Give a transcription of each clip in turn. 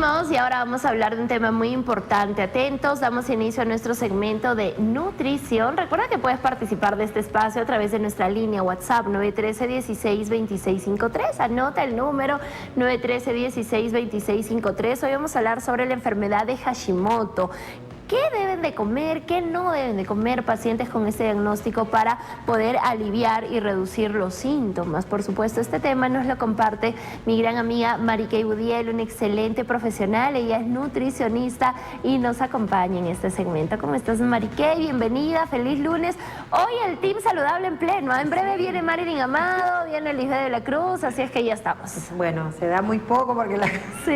Seguimos y ahora vamos a hablar de un tema muy importante. Atentos, damos inicio a nuestro segmento de nutrición. Recuerda que puedes participar de este espacio a través de nuestra línea WhatsApp 913-16-2653. Anota el número 913-16-2653. Hoy vamos a hablar sobre la enfermedad de Hashimoto. ¿Qué deben de comer, qué no deben de comer pacientes con este diagnóstico para poder aliviar y reducir los síntomas? Por supuesto, este tema nos lo comparte mi gran amiga Marikey Budiel, una excelente profesional. Ella es nutricionista y nos acompaña en este segmento. ¿Cómo estás, Marikey? Bienvenida, feliz lunes. Hoy el Team Saludable en pleno. En breve viene Marilyn Amado, viene Lisbeth de la Cruz, así es que ya estamos. Bueno, se da muy poco porque la sí.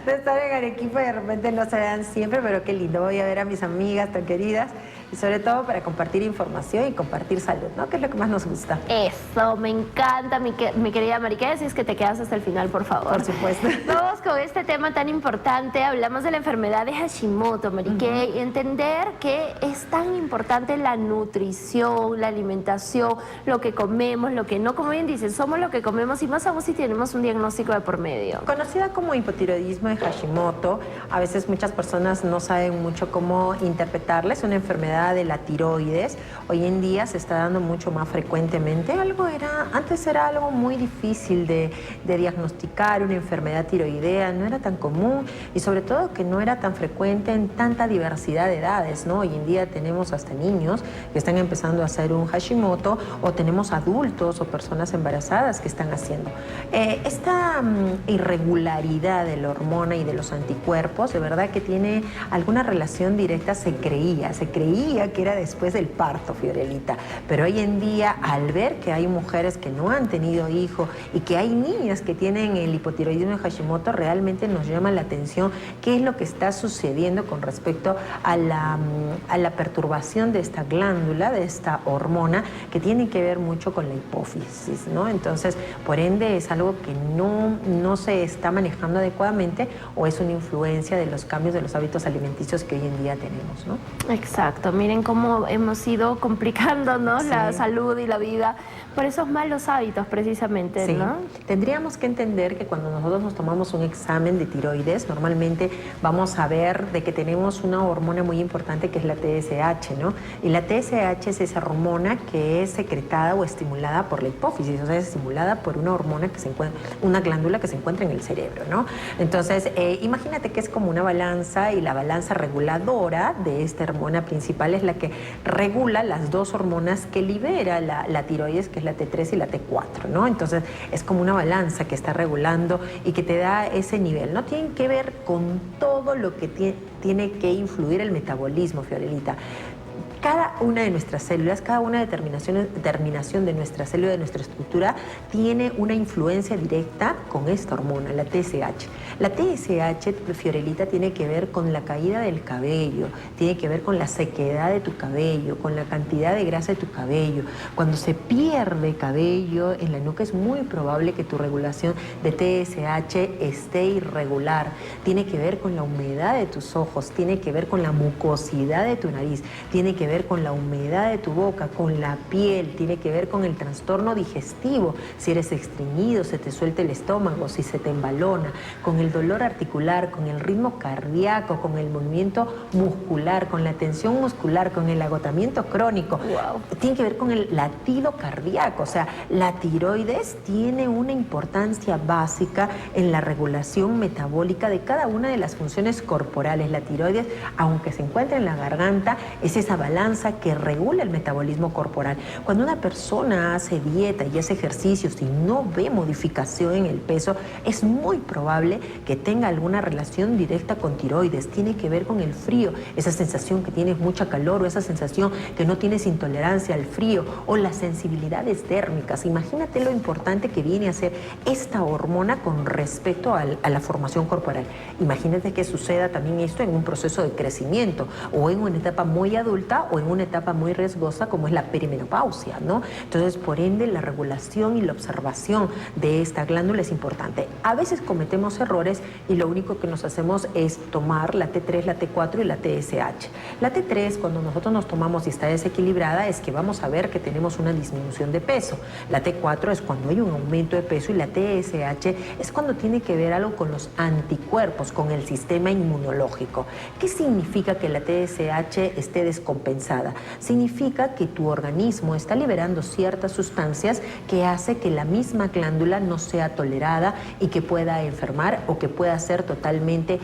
de estar en Arequipa y de repente no se dan siempre, pero qué lindo. Voy a ver a mis amigas tan queridas y sobre todo para compartir información y compartir salud, ¿no? Que es lo que más nos gusta. Eso, me encanta, mi querida Marikey, si es que te quedas hasta el final, por favor. Por supuesto. Vamos con este tema tan importante, hablamos de la enfermedad de Hashimoto, Marikey, entender que es tan importante la nutrición, la alimentación, lo que comemos, lo que no, como bien dicen, somos lo que comemos y más aún si tenemos un diagnóstico de por medio. Conocida como hipotiroidismo de Hashimoto, a veces muchas personas no saben mucho cómo interpretarla, es una enfermedad de la tiroides. Hoy en día se está dando mucho más frecuentemente. Antes era algo muy difícil de diagnosticar, una enfermedad tiroidea, no era tan común y sobre todo que no era tan frecuente en tanta diversidad de edades, ¿no? Hoy en día tenemos hasta niños que están empezando a hacer un Hashimoto o tenemos adultos o personas embarazadas que están haciendo. Esta irregularidad de la hormona y de los anticuerpos, de verdad que tiene alguna relación directa, se creía que era después del parto, Fiorelita, pero hoy en día al ver que hay mujeres que no han tenido hijo y que hay niñas que tienen el hipotiroidismo de Hashimoto, realmente nos llama la atención qué es lo que está sucediendo con respecto a la perturbación de esta glándula, de esta hormona, que tiene que ver mucho con la hipófisis, ¿no? Entonces, por ende, es algo que no se está manejando adecuadamente o es una influencia de los cambios de los hábitos alimenticios que hoy en día tenemos, ¿no? Exacto, miren cómo hemos ido complicando, ¿no? Sí. La salud y la vida por esos malos hábitos precisamente, sí. ¿No? Tendríamos que entender que cuando nosotros nos tomamos un examen de tiroides, normalmente vamos a ver de que tenemos una hormona muy importante que es la TSH, ¿no? Y la TSH es esa hormona que es secretada o estimulada por la hipófisis, o sea, es estimulada por una hormona que se encuentra, una glándula que se encuentra en el cerebro, ¿no? Entonces, imagínate que es como una balanza y la balanza reguladora de esta hormona principal es la que regula las dos hormonas que libera la tiroides, que es la T3 y la T4, ¿no? Entonces es como una balanza que está regulando y que te da ese nivel, ¿no? Tienen que ver con todo lo que tiene que influir el metabolismo, Fiorelita. Cada una de nuestras células, cada una determinación de nuestra célula, de nuestra estructura, tiene una influencia directa con esta hormona, la TSH. La TSH, Fiorelita, tiene que ver con la caída del cabello, tiene que ver con la sequedad de tu cabello, con la cantidad de grasa de tu cabello. Cuando se pierde cabello en la nuca es muy probable que tu regulación de TSH esté irregular. Tiene que ver con la humedad de tus ojos, tiene que ver con la mucosidad de tu nariz, tiene que ver con la humedad de tu boca, con la piel, tiene que ver con el trastorno digestivo, si eres estreñido, se te suelta el estómago, si se te embalona, con el dolor articular, con el ritmo cardíaco, con el movimiento muscular, con la tensión muscular, con el agotamiento crónico. Wow. Tiene que ver con el latido cardíaco, o sea, la tiroides tiene una importancia básica en la regulación metabólica de cada una de las funciones corporales. La tiroides, aunque se encuentra en la garganta, es esa balanza que regula el metabolismo corporal. Cuando una persona hace dieta y hace ejercicios y no ve modificación en el peso, es muy probable que tenga alguna relación directa con tiroides. Tiene que ver con el frío, esa sensación que tienes mucha calor o esa sensación que no tienes intolerancia al frío o las sensibilidades térmicas. Imagínate lo importante que viene a ser esta hormona con respecto a la formación corporal. Imagínate que suceda también esto en un proceso de crecimiento o en una etapa muy adulta o en una etapa muy riesgosa como es la perimenopausia, ¿no? Entonces, por ende, la regulación y la observación de esta glándula es importante. A veces cometemos errores y lo único que nos hacemos es tomar la T3, la T4 y la TSH. La T3, cuando nosotros nos tomamos y está desequilibrada, es que vamos a ver que tenemos una disminución de peso. La T4 es cuando hay un aumento de peso y la TSH es cuando tiene que ver algo con los anticuerpos, con el sistema inmunológico. ¿Qué significa que la TSH esté descompensada? Significa que tu organismo está liberando ciertas sustancias que hace que la misma glándula no sea tolerada y que pueda enfermar o que pueda ser totalmente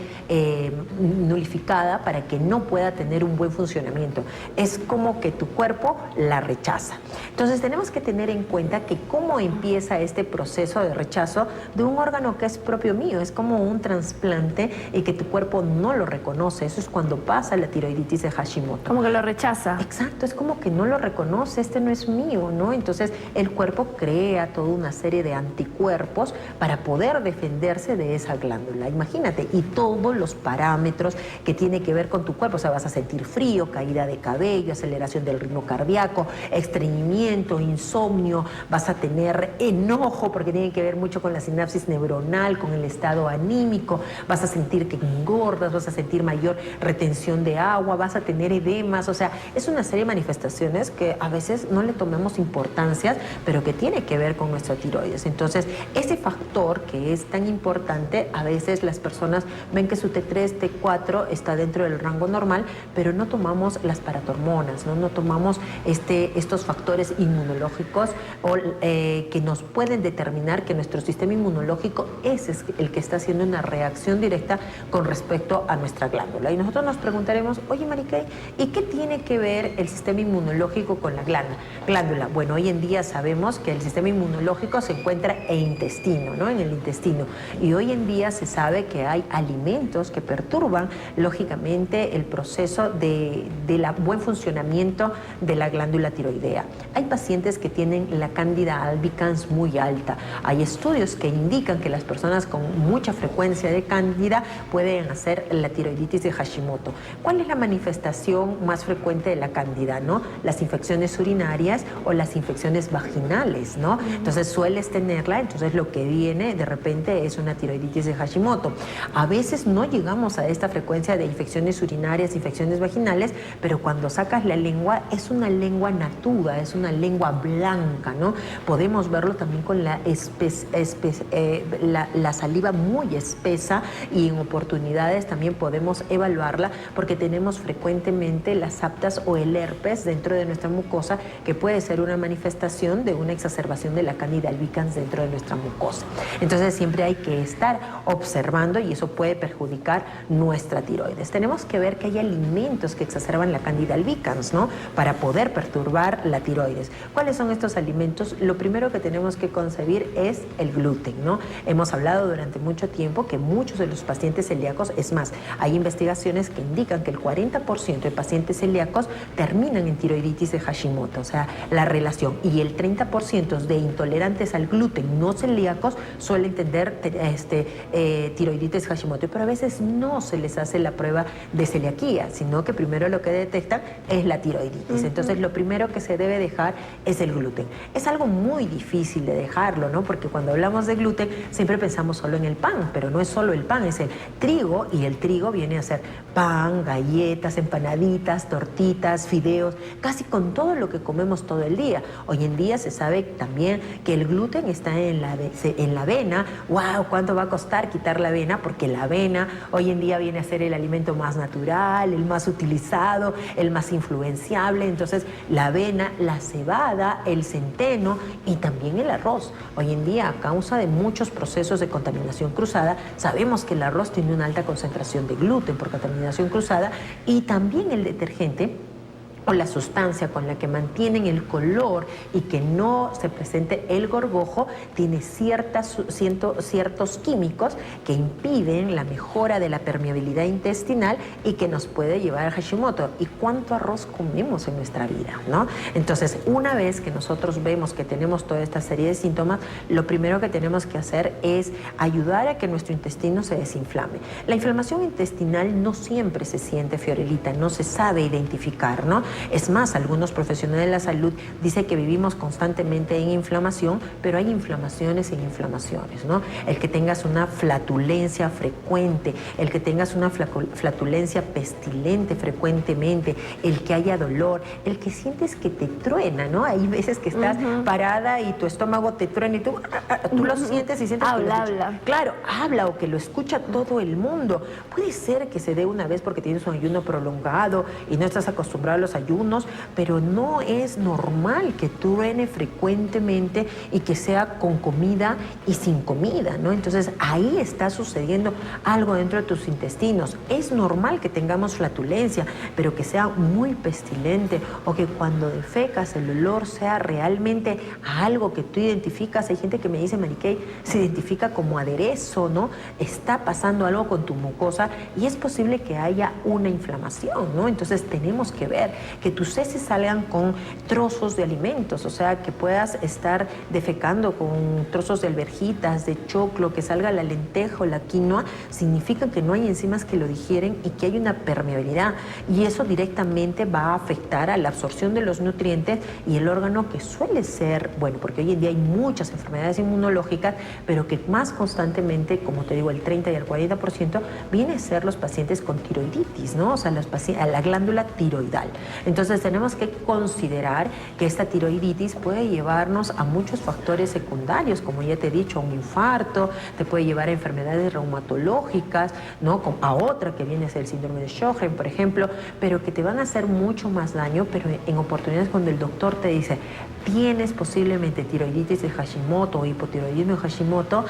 nulificada para que no pueda tener un buen funcionamiento. Es como que tu cuerpo la rechaza. Entonces tenemos que tener en cuenta que cómo empieza este proceso de rechazo de un órgano que es propio mío, es como un trasplante y que tu cuerpo no lo reconoce. Eso es cuando pasa la tiroiditis de Hashimoto. Como que lo rechaza. Exacto, es como que no lo reconoce, este no es mío, ¿no? Entonces el cuerpo crea toda una serie de anticuerpos para poder defenderse de esa glándula. Imagínate, y todos los parámetros que tiene que ver con tu cuerpo, o sea, vas a sentir frío, caída de cabello, aceleración del ritmo cardíaco, estreñimiento, insomnio, vas a tener enojo porque tiene que ver mucho con la sinapsis neuronal, con el estado anímico, vas a sentir que engordas, vas a sentir mayor retención de agua, vas a tener edemas, o sea, es una serie de manifestaciones que a veces no le tomamos importancia, pero que tiene que ver con nuestra tiroides. Entonces, ese factor que es tan importante, a veces las personas ven que su T3, T4 está dentro del rango normal, pero no tomamos las paratormonas, no tomamos estos factores inmunológicos que nos pueden determinar que nuestro sistema inmunológico es el que está haciendo una reacción directa con respecto a nuestra glándula. Y nosotros nos preguntaremos, oye Maricay, ¿y qué tiene que ver el sistema inmunológico con la glándula? Bueno, hoy en día sabemos que el sistema inmunológico se encuentra en el intestino, ¿no? En el intestino. Y hoy en día se sabe que hay alimentos que perturban, lógicamente, el proceso de buen funcionamiento de la glándula tiroidea. Hay pacientes que tienen la Candida albicans muy alta. Hay estudios que indican que las personas con mucha frecuencia de Candida pueden hacer la tiroiditis de Hashimoto. ¿Cuál es la manifestación más frecuente de la Candida, no? Las infecciones urinarias o las infecciones vaginales, ¿no? Entonces sueles tenerla, entonces lo que viene de repente es una tiroiditis de Hashimoto. A veces no llegamos a esta frecuencia de infecciones urinarias, infecciones vaginales, pero cuando sacas la lengua es una lengua natuda, es una lengua blanca, ¿no? Podemos verlo también con la saliva muy espesa y en oportunidades también podemos evaluarla porque tenemos frecuentemente las aptas o el herpes dentro de nuestra mucosa, que puede ser una manifestación de una exacerbación de la Candida albicans dentro de nuestra mucosa. Entonces siempre hay que estar observando y eso puede perjudicar nuestra tiroides. Tenemos que ver que hay alimentos que exacerban la Candida albicans, ¿no? Para poder perturbar la tiroides. ¿Cuáles son estos alimentos? Lo primero que tenemos que concebir es el gluten, ¿no? Hemos hablado durante mucho tiempo que muchos de los pacientes celíacos, es más, hay investigaciones que indican que el 40% de pacientes celíacos terminan en tiroiditis de Hashimoto, o sea, la relación, y el 30% de intolerantes al gluten no celíacos suelen tener tiroiditis Hashimoto, pero a veces no se les hace la prueba de celiaquía, sino que primero lo que detectan es la tiroiditis. Entonces, lo primero que se debe dejar es el gluten. Es algo muy difícil de dejarlo, ¿no? Porque cuando hablamos de gluten siempre pensamos solo en el pan, pero no es solo el pan, es el trigo, y el trigo viene a ser pan, galletas, empanaditas, tortitas, fideos, casi con todo lo que comemos todo el día. Hoy en día se sabe también que el gluten está en la avena. ¡Wow! ¿Cuánto va a costar quitar la avena? Porque la avena hoy en día viene a ser el alimento más natural, el más utilizado, el más influenciable. Entonces, la avena, la cebada, el centeno y también el arroz. Hoy en día, a causa de muchos procesos de contaminación cruzada, sabemos que el arroz tiene una alta concentración de gluten por contaminación cruzada, y también el detergente o la sustancia con la que mantienen el color y que no se presente el gorgojo tiene ciertos químicos que impiden la mejora de la permeabilidad intestinal y que nos puede llevar a Hashimoto. ¿Y cuánto arroz comemos en nuestra vida, no? Entonces, una vez que nosotros vemos que tenemos toda esta serie de síntomas, lo primero que tenemos que hacer es ayudar a que nuestro intestino se desinflame. La inflamación intestinal no siempre se siente, Fiorelita, no se sabe identificar, ¿no? Es más, algunos profesionales de la salud dicen que vivimos constantemente en inflamación, pero hay inflamaciones en inflamaciones, ¿no? El que tengas una flatulencia frecuente, el que tengas una flatulencia pestilente frecuentemente, el que haya dolor, el que sientes que te truena, ¿no? Hay veces que estás parada y tu estómago te truena y tú lo sientes y sientes que lo habla. Claro, habla o que lo escucha todo el mundo. Puede ser que se dé una vez porque tienes un ayuno prolongado y no estás acostumbrado a los ayunos, pero no es normal que truene frecuentemente y que sea con comida y sin comida, ¿no? Entonces ahí está sucediendo algo dentro de tus intestinos. Es normal que tengamos flatulencia, pero que sea muy pestilente o que cuando defecas el olor sea realmente algo que tú identificas. Hay gente que me dice, Mary Kay, se identifica como aderezo, ¿no? Está pasando algo con tu mucosa y es posible que haya una inflamación, ¿no? Entonces tenemos que ver que tus heces salgan con trozos de alimentos, o sea, que puedas estar defecando con trozos de alverjitas, de choclo, que salga la lenteja o la quinoa, significa que no hay enzimas que lo digieren y que hay una permeabilidad. Y eso directamente va a afectar a la absorción de los nutrientes y el órgano que suele ser, bueno, porque hoy en día hay muchas enfermedades inmunológicas, pero que más constantemente, como te digo, el 30 y el 40%, viene a ser los pacientes con tiroiditis, ¿no? O sea, la glándula tiroidal. Entonces tenemos que considerar que esta tiroiditis puede llevarnos a muchos factores secundarios, como ya te he dicho, a un infarto, te puede llevar a enfermedades reumatológicas, ¿no? A otra que viene a ser el síndrome de Sjögren, por ejemplo, pero que te van a hacer mucho más daño, pero en oportunidades cuando el doctor te dice, tienes posiblemente tiroiditis de Hashimoto o hipotiroidismo de Hashimoto,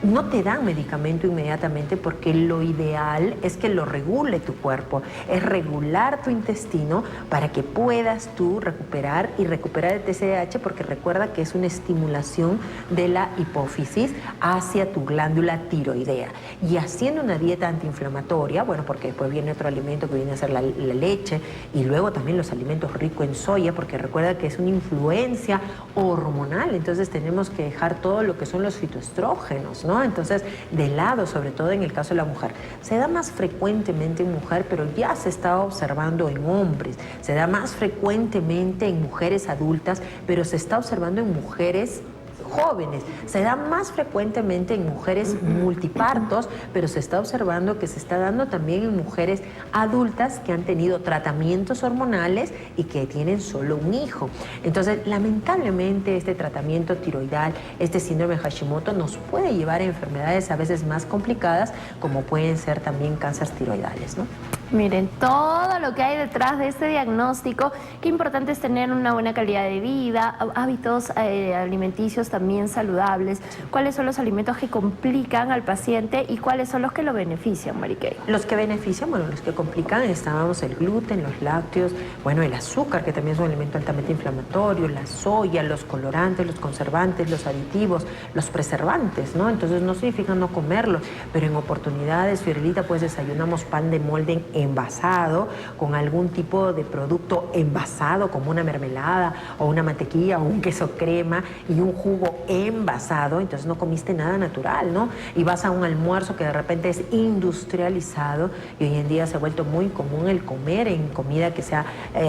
no te dan medicamento inmediatamente porque lo ideal es que lo regule tu cuerpo, es regular tu intestino para que puedas tú recuperar el TSH, porque recuerda que es una estimulación de la hipófisis hacia tu glándula tiroidea. Y haciendo una dieta antiinflamatoria, bueno, porque después viene otro alimento que viene a ser la leche y luego también los alimentos ricos en soya, porque recuerda que es una influencia hormonal, entonces tenemos que dejar todo lo que son los fitoestrógenos, ¿no? Entonces, de lado, sobre todo en el caso de la mujer. Se da más frecuentemente en mujer, pero ya se está observando en hombres. Se da más frecuentemente en mujeres adultas, pero se está observando en mujeres jóvenes. Se da más frecuentemente en mujeres multipartos, pero se está observando que se está dando también en mujeres adultas que han tenido tratamientos hormonales y que tienen solo un hijo. Entonces, lamentablemente, este tratamiento tiroidal, este síndrome de Hashimoto, nos puede llevar a enfermedades a veces más complicadas, como pueden ser también cánceres tiroidales, ¿no? Miren, todo lo que hay detrás de este diagnóstico, qué importante es tener una buena calidad de vida, hábitos alimenticios también saludables, cuáles son los alimentos que complican al paciente y cuáles son los que lo benefician, Mary Kay. Los que benefician, bueno, los que complican, estábamos el gluten, los lácteos, bueno, el azúcar, que también es un alimento altamente inflamatorio, la soya, los colorantes, los conservantes, los aditivos, los preservantes, ¿no? Entonces no significa no comerlos, pero en oportunidades, Fiorelita, pues desayunamos pan de molde envasado, con algún tipo de producto envasado, como una mermelada o una mantequilla o un queso crema y un jugo envasado, entonces no comiste nada natural, ¿no? Y vas a un almuerzo que de repente es industrializado y hoy en día se ha vuelto muy común el comer en comida que sea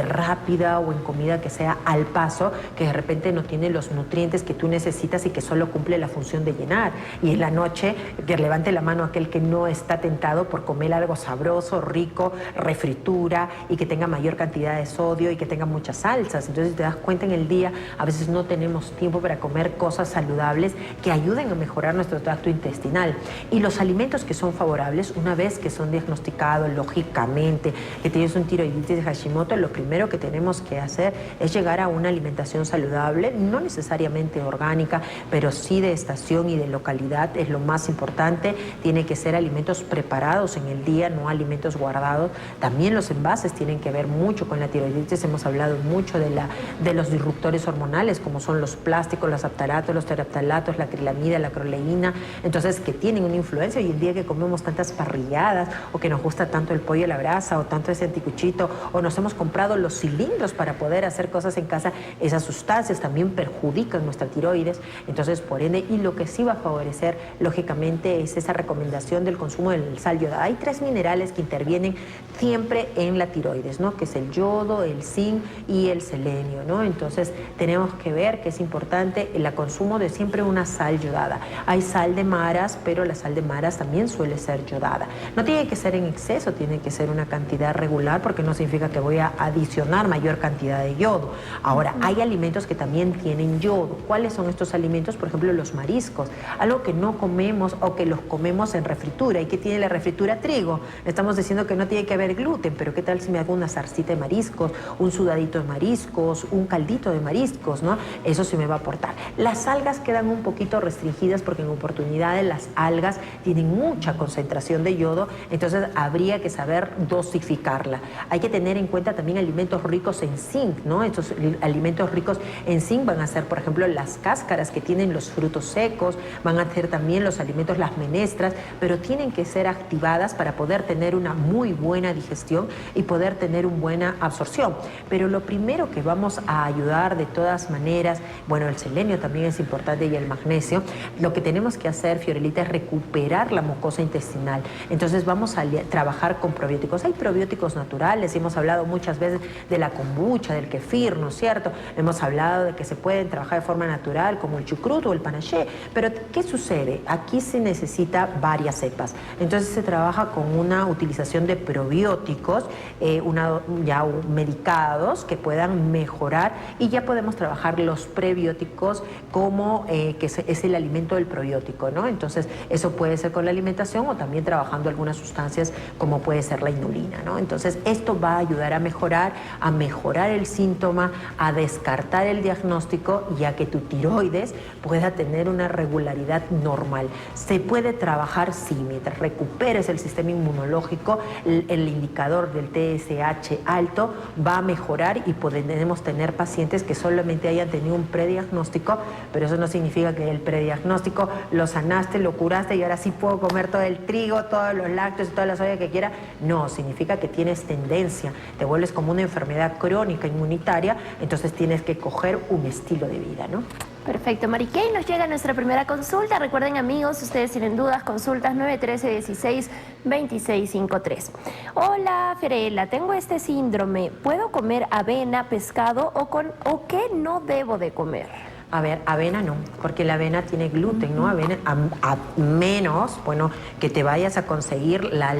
rápida o en comida que sea al paso, que de repente no tiene los nutrientes que tú necesitas y que solo cumple la función de llenar. Y en la noche, que levante la mano aquel que no está tentado por comer algo sabroso, rico, refritura y que tenga mayor cantidad de sodio y que tenga muchas salsas. Entonces, si te das cuenta, en el día a veces no tenemos tiempo para comer cosas saludables que ayuden a mejorar nuestro tracto intestinal. Y los alimentos que son favorables, una vez que son diagnosticados, lógicamente, que tienes un tiroiditis de Hashimoto, lo primero que tenemos que hacer es llegar a una alimentación saludable, no necesariamente orgánica, pero sí de estación y de localidad, es lo más importante. Tiene que ser alimentos preparados en el día, no alimentos guardados. También los envases tienen que ver mucho con la tiroiditis. Hemos hablado mucho de los disruptores hormonales, como son los plásticos, los aptalatos, los teraptalatos, la acrilamida, la acroleína, entonces que tienen una influencia. Hoy en día que comemos tantas parrilladas o que nos gusta tanto el pollo a la brasa o tanto ese anticuchito o nos hemos comprado los cilindros para poder hacer cosas en casa, esas sustancias también perjudican nuestra tiroides. Entonces, por ende, y lo que sí va a favorecer, lógicamente, es esa recomendación del consumo del sal yodado. Hay 3 minerales que intervienen siempre en la tiroides, ¿no? Que es el yodo, el zinc y el selenio, ¿no? Entonces tenemos que ver que es importante el consumo de siempre una sal yodada. Hay sal de maras, pero la sal de maras también suele ser yodada. No tiene que ser en exceso, tiene que ser una cantidad regular, porque no significa que voy a adicionar mayor cantidad de yodo. Ahora, hay alimentos que también tienen yodo. ¿Cuáles son estos alimentos? Por ejemplo, los mariscos, algo que no comemos o que los comemos en refritura. ¿Y qué tiene la refritura? Trigo. Estamos diciendo que no tiene que haber gluten, pero ¿qué tal si me hago una zarcita de mariscos, un sudadito de mariscos, un caldito de mariscos, ¿no? Eso sí me va a aportar. Las algas quedan un poquito restringidas porque en oportunidades las algas tienen mucha concentración de yodo, entonces habría que saber dosificarla. Hay que tener en cuenta también alimentos ricos en zinc, ¿no? Estos alimentos ricos en zinc van a ser, por ejemplo, las cáscaras que tienen los frutos secos, van a ser también los alimentos, las menestras, pero tienen que ser activadas para poder tener una muy buena digestión y poder tener una buena absorción. Pero lo primero que vamos a ayudar de todas maneras, bueno, el selenio también es importante y el magnesio, lo que tenemos que hacer, Fiorelita, es recuperar la mucosa intestinal. Entonces vamos a trabajar con probióticos. Hay probióticos naturales, hemos hablado muchas veces de la kombucha, del kefir, ¿no es cierto? Hemos hablado de que se pueden trabajar de forma natural como el chucrut o el panaché, pero ¿qué sucede? Aquí se necesita varias cepas. Entonces se trabaja con una utilización de probióticos, ya medicados que puedan mejorar, y ya podemos trabajar los prebióticos como que es el alimento del probiótico, ¿no? Entonces eso puede ser con la alimentación o también trabajando algunas sustancias como puede ser la inulina, ¿no? Entonces esto va a ayudar a mejorar el síntoma, a descartar el diagnóstico y a que tu tiroides pueda tener una regularidad normal. Se puede trabajar, sí, mientras recuperes el sistema inmunológico, el indicador del TSH alto va a mejorar y podemos tener pacientes que solamente hayan tenido un prediagnóstico, pero eso no significa que el prediagnóstico lo sanaste, lo curaste y ahora sí puedo comer todo el trigo, todos los lácteos y toda la soya que quiera. No, significa que tienes tendencia, te vuelves como una enfermedad crónica inmunitaria, entonces tienes que coger un estilo de vida, ¿no? Perfecto, Mariquey, nos llega nuestra primera consulta. Recuerden, amigos, ustedes tienen dudas, consultas 913-16-2653. Hola, Fiorella, tengo este síndrome. ¿Puedo comer avena, pescado o qué no debo de comer? A ver, avena no, porque la avena tiene gluten, ¿no? Avena, a menos, bueno, que te vayas a conseguir la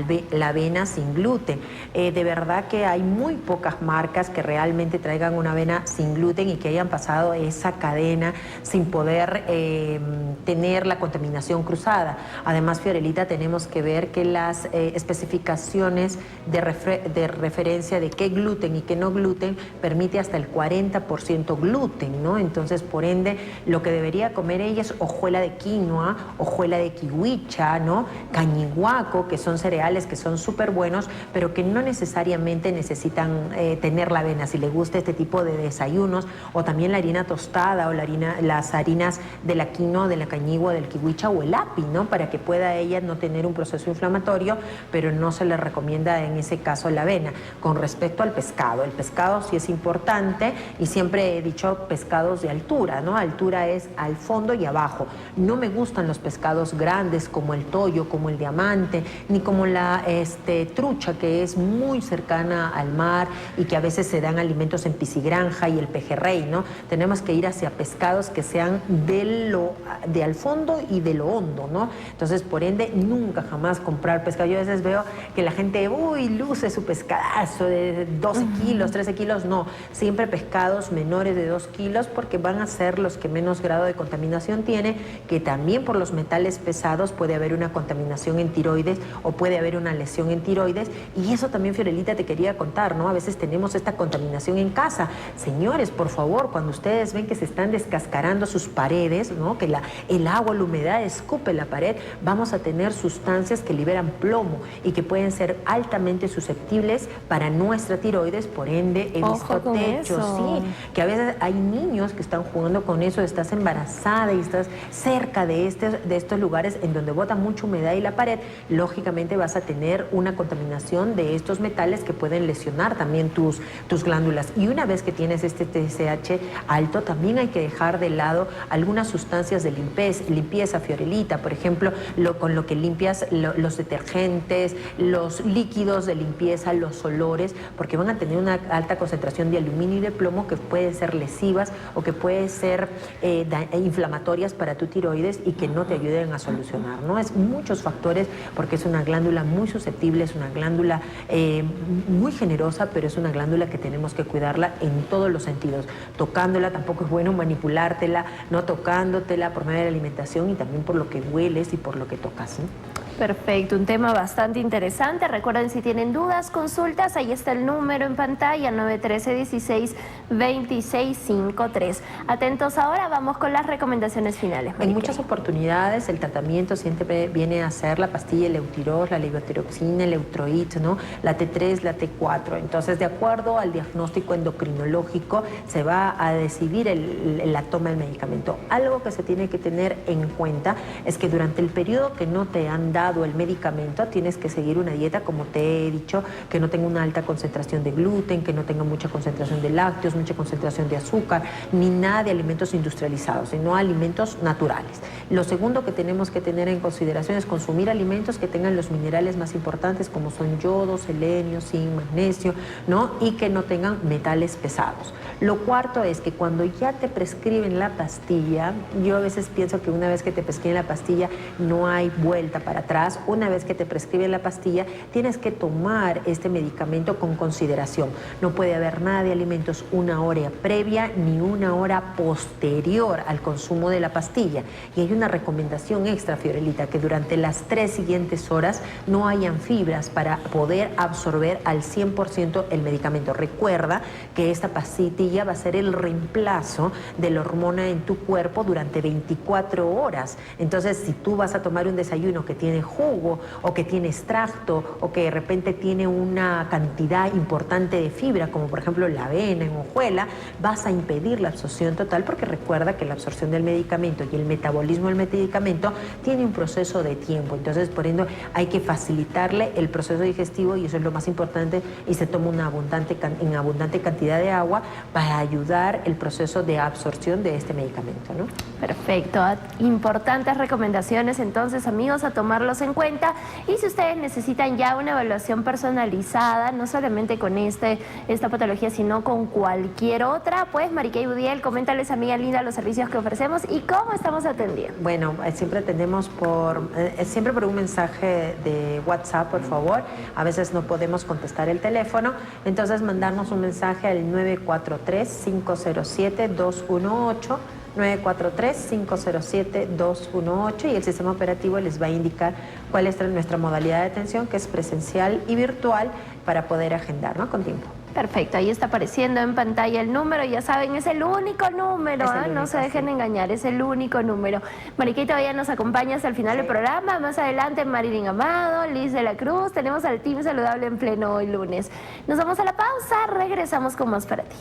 avena sin gluten. De verdad que hay muy pocas marcas que realmente traigan una avena sin gluten y que hayan pasado esa cadena sin poder tener la contaminación cruzada. Además, Fiorelita, tenemos que ver que las especificaciones de referencia de qué gluten y qué no gluten permite hasta el 40% gluten, ¿no? Entonces, por ende, lo que debería comer ella es hojuela de quinoa, hojuela de kiwicha, ¿no? Cañihuaco, que son cereales que son súper buenos, pero que no necesariamente necesitan tener la avena. Si le gusta este tipo de desayunos, o también la harina tostada o las harinas de la quinoa, de la cañigua, del kiwicha o el api, ¿no? Para que pueda ella no tener un proceso inflamatorio, pero no se le recomienda en ese caso la avena. Con respecto al pescado, el pescado sí es importante y siempre he dicho pescados de altura, ¿no? Altura es al fondo y abajo. No me gustan los pescados grandes como el toyo, como el diamante, ni como la trucha, que es muy cercana al mar y que a veces se dan alimentos en piscigranja, y el pejerrey, ¿no? Tenemos que ir hacia pescados que sean de al fondo y de lo hondo, ¿no? Entonces, por ende, nunca jamás comprar pescado. Yo a veces veo que la gente, luce su pescadazo de 12 kilos, 13 kilos. No, siempre pescados menores de 2 kilos, porque van a ser los que menos grado de contaminación tiene, que también por los metales pesados puede haber una contaminación en tiroides o puede haber una lesión en tiroides. Y eso también, Fiorelita, te quería contar, ¿no? A veces tenemos esta contaminación en casa. Señores, por favor, cuando ustedes ven que se están descascarando sus paredes, ¿no? Que el agua, la humedad escupe la pared, vamos a tener sustancias que liberan plomo y que pueden ser altamente susceptibles para nuestra tiroides. Por ende, he visto techos, sí, que a veces hay niños que están jugando junto con eso estás embarazada y estás cerca de estos lugares en donde bota mucha humedad y la pared, lógicamente vas a tener una contaminación de estos metales que pueden lesionar también tus glándulas. Y una vez que tienes este TSH alto, también hay que dejar de lado algunas sustancias de limpieza, Fiorelita, por ejemplo, con lo que limpias los detergentes, los líquidos de limpieza, los olores, porque van a tener una alta concentración de aluminio y de plomo que pueden ser lesivas o que pueden ser inflamatorias para tu tiroides y que no te ayuden a solucionar, ¿no? Es muchos factores porque es una glándula muy susceptible, es una glándula muy generosa, pero es una glándula que tenemos que cuidarla en todos los sentidos. Tocándola, tampoco es bueno manipulártela, no tocándotela por medio de la alimentación y también por lo que hueles y por lo que tocas, ¿sí? Perfecto, un tema bastante interesante. Recuerden, si tienen dudas, consultas, ahí está el número en pantalla, 913-16-2653. Atentos ahora, vamos con las recomendaciones finales. En muchas oportunidades el tratamiento siempre viene a ser la pastilla Eleutirol, la levotiroxina, el Eutroid, ¿no? La T3, la T4. Entonces, de acuerdo al diagnóstico endocrinológico, se va a decidir la toma del medicamento. Algo que se tiene que tener en cuenta es que durante el periodo que no te han dado el medicamento, tienes que seguir una dieta, como te he dicho, que no tenga una alta concentración de gluten, que no tenga mucha concentración de lácteos, mucha concentración de azúcar, ni nada de alimentos industrializados, sino alimentos naturales. Lo segundo que tenemos que tener en consideración es consumir alimentos que tengan los minerales más importantes, como son yodo, selenio, zinc, magnesio, ¿no? Y que no tengan metales pesados. Lo cuarto es que cuando ya te prescriben la pastilla, yo a veces pienso que una vez que te prescriben la pastilla no hay vuelta para atrás. Una vez que te prescriben la pastilla, tienes que tomar este medicamento con consideración. No puede haber nada de alimentos una hora previa ni una hora posterior al consumo de la pastilla. Y hay una recomendación extra, Fiorelita, que durante las 3 siguientes horas no hayan fibras para poder absorber al 100% el medicamento. Recuerda que esta pastilla va a ser el reemplazo de la hormona en tu cuerpo durante 24 horas. Entonces, si tú vas a tomar un desayuno que tiene jugo o que tiene extracto o que de repente tiene una cantidad importante de fibra, como por ejemplo la avena en hojuela, vas a impedir la absorción total, porque recuerda que la absorción del medicamento y el metabolismo del medicamento tiene un proceso de tiempo. Entonces, por ende, hay que facilitarle el proceso digestivo y eso es lo más importante, y se toma una abundante cantidad de agua para ayudar el proceso de absorción de este medicamento, ¿no? Perfecto, importantes recomendaciones entonces, amigos, a tomarlos en cuenta. Y si ustedes necesitan ya una evaluación personalizada, no solamente con esta patología, sino con cualquier otra, pues Mariquey Udiel, coméntales, amiga linda, los servicios que ofrecemos y cómo estamos atendiendo. Bueno, siempre atendemos siempre por un mensaje de WhatsApp, por favor. A veces no podemos contestar el teléfono, entonces mandarnos un mensaje al 943-507-218, 943-507-218, y el sistema operativo les va a indicar cuál es nuestra modalidad de atención, que es presencial y virtual, para poder agendar, ¿no?, con tiempo. Perfecto, ahí está apareciendo en pantalla el número, ya saben, es el único número, no se dejen engañar, es el único número. Mariquey todavía nos acompaña hasta el final del programa, más adelante Marilyn Amado, Liz de la Cruz, tenemos al Team Saludable en pleno hoy lunes. Nos vamos a la pausa, regresamos con más para ti.